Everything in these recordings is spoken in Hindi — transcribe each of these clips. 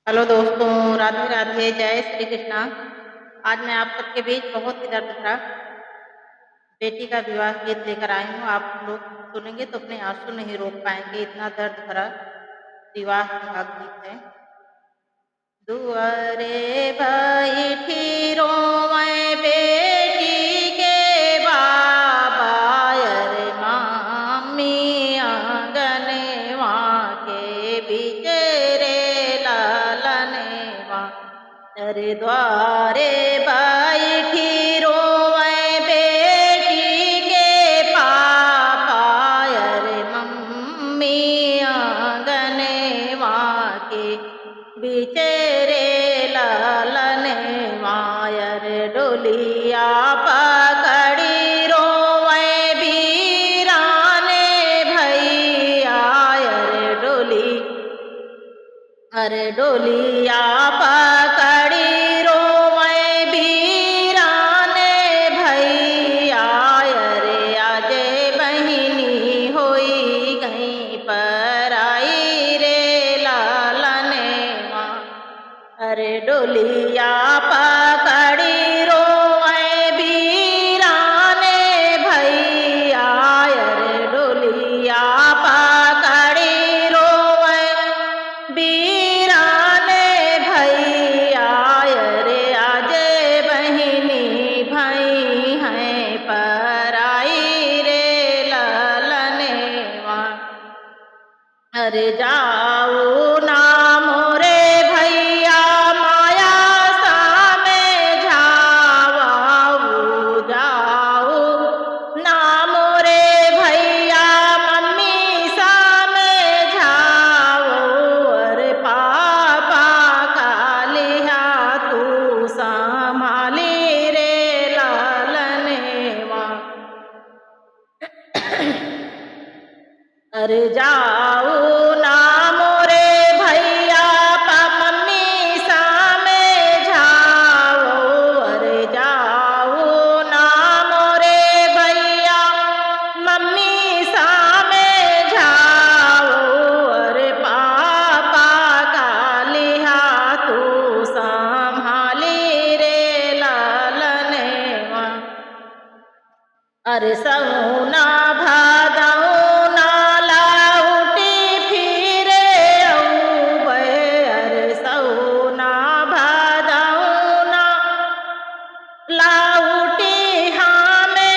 हेलो दोस्तों, राधे राधे, जय श्री कृष्णा। आज मैं आप सबके बीच बहुत ही दर्द भरा बेटी का विवाह गीत लेकर आई हूँ। आप लोग सुनेंगे तो अपने आंसू नहीं रोक पाएंगे, इतना दर्द भरा विवाह का गीत है। दुआरे बैठी रोवे बेटी के बाबा, अरे मामी आंगनवा के बिचरे लालनवा, अरे द्वारे बैठी रोवे बेटी के पापा, अरे मम्मी आंगनवा के बिचरे लालनवा, अरे डोलिया पकड़ी रोवे बीराने भैया, अरे डोलिया पकड़ी रोवे बीराने भैया, अरे आज बहिनी होई गई पराई रे लालनवा, अरे डोलिया पकड़ी रोवे बीराने भैया, अरे डोलिया पकड़ी रोवे बीराने भैया, अरे आज बहिनी भाई हैं पराई रे लालनवा, अरे जाओ ना मोरे भैया माया सामे झावाऊ, जाओ ना मोरे भैया मम्मी सामे झाओ, अरे पापा का लिया तू संभाली रे लालनवा, अरे जाओ ना मोरे भैया मम्मी सामे झाओ, अरे जाओ ना मोरे भैया मम्मी सामे झाओ, अरे पापा का लिया तू संभाली रे लालनवा, अरे सहुना भादऊ ना लाउटी फिरे औबे, अरे सहुना भादऊ ना लाउटी हामे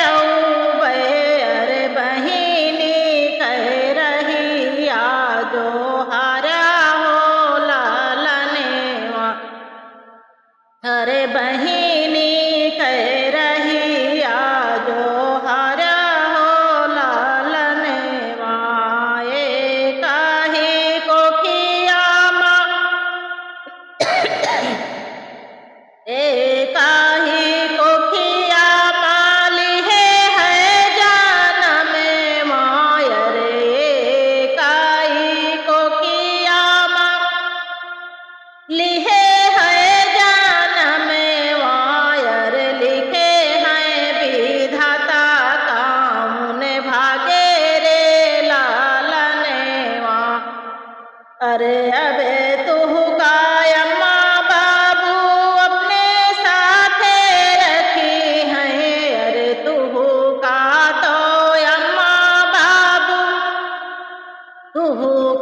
औबे, अरे बहिनी कह रही आजो हारा हो लालनवा, अरे बहिनी कह रही आजो हरा हो लालनवा, काहे को किया माँ काहे को किया माली है जान में मायर, काहे को किया माँ लिहे है जान में वायर, लिखे हैं विधाता कामून भागे रे लालनवा, अरे अबे तू का अम्मा बाबू अपने साथे रखी हैं, अरे तू का तो अम्मा बाबू तू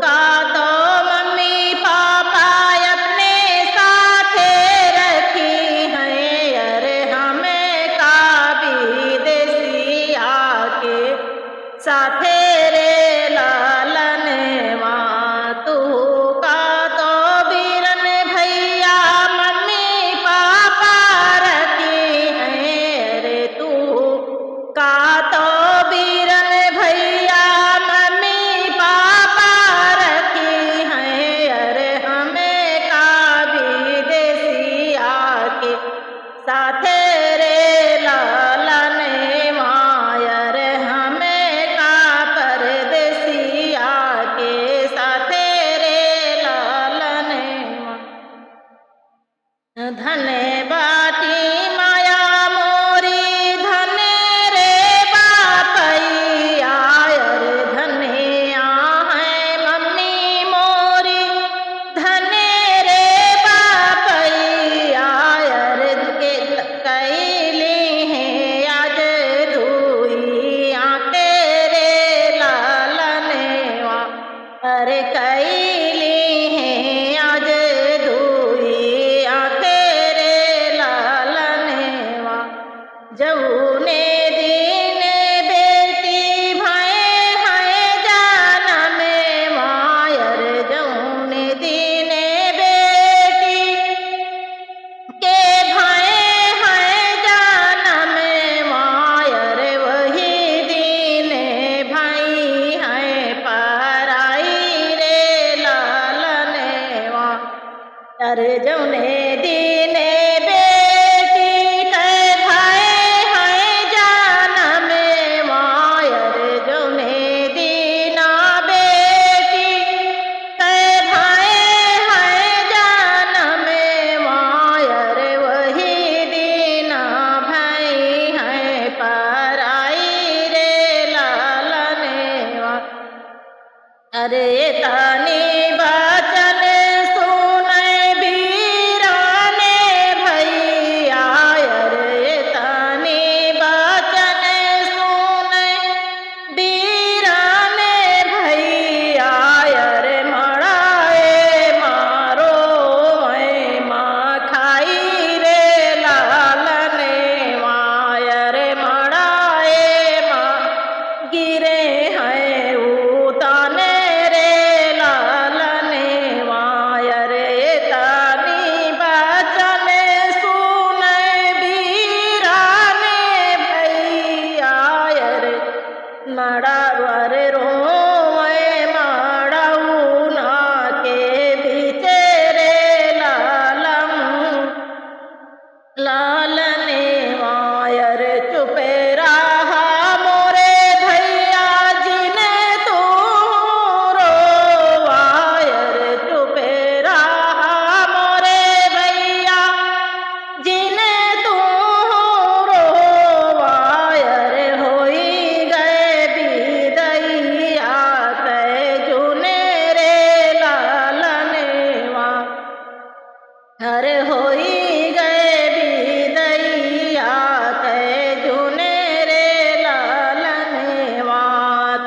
का तो मम्मी पापा अपने साथे रखी हैं, अरे हमें का विदेशिया के साथे रे लालनवा, तू का तो भी अरे जौने दीने बेटी कै भाई है जानम मायर जौने दीना बेटी कै भाई है जानम मायर वही दीना भाई है पराई रे लालनेवा। अरे तानी बचन सुनै बीराने भैया अरे तानी बचन सुनै बीराने भैया अरे मड़ाए मारो माँ खाई रे लालने मायर मड़ाए माँ गिरे हैं उताने मड़ावर रोए मड़ौना के बीचे रे लालम लालने वायर चुपे रहा मोरे भैया जिने तू रोवायर चुपे रहा मोरे भैया जिने तू रोवायर होई हरे होई गए बिदैया कै जुने रे लालनेवा।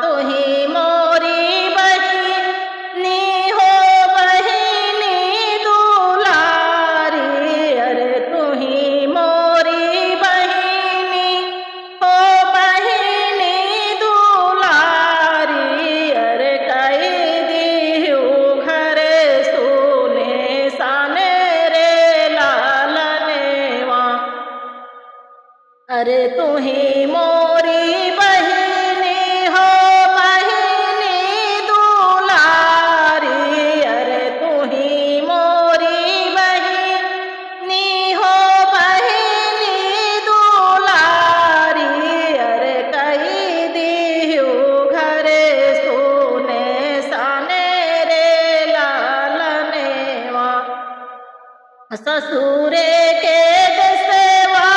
तुही मोरी बहिनी हो बहिनी दुलारी अरे तुही मोरी बहिनी हो बहिनी दुलारी अरे कई दिहु घर सुने साने अरे तुही मोरी बहिनी हो बहिनी दुलारी अरे तुही मोरी बहिनी हो बहिनी दुलारी अरे कई दिहु घर सुने साने रे लालनेवा। ससुरे के देसेवा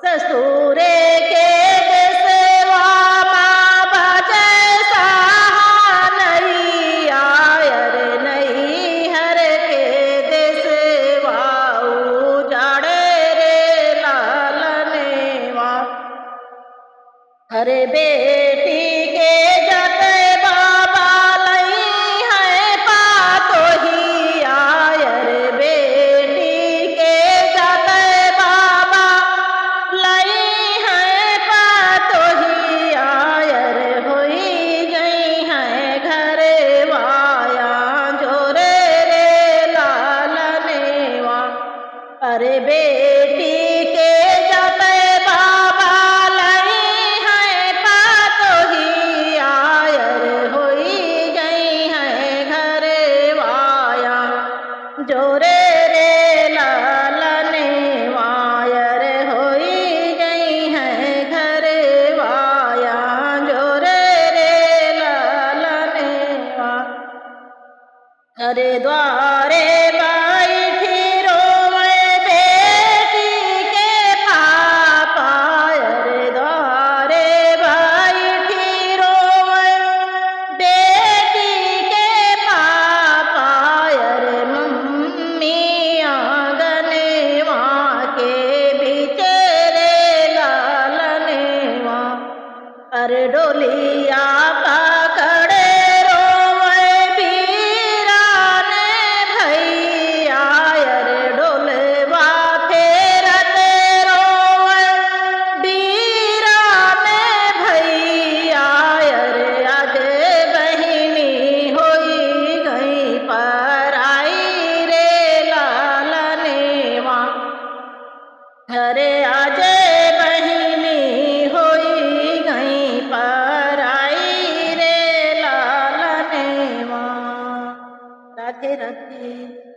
ससुरे के देसेवा माँ बाजे सहानैया अरे नहीं हर के देसेवा उजाड़े रे लालनेवा। अरे बेटी के जते बाबा लई है पातोही अरे बेटी के जते बाबा लई है पातोही अरे होई गई है घरे वाया जोरे रे लालनेवा। अरे बेटी के जते बाबा जोरे रे लालनेवा अरे होई गई है घरे वाया जोरे रे लालनेवा। अरे द्वारे बैठी रोवे बेटी के पापा अरे द्वारे बैठी रोवे बेटी के पापा अरे आंगनेवा के बीचे रे लालनेवा। अरे डोलिया पकड़े रोवे बीराने भैया अरे डोलवा फेरते रोवे बीराने भैया राधे राधे।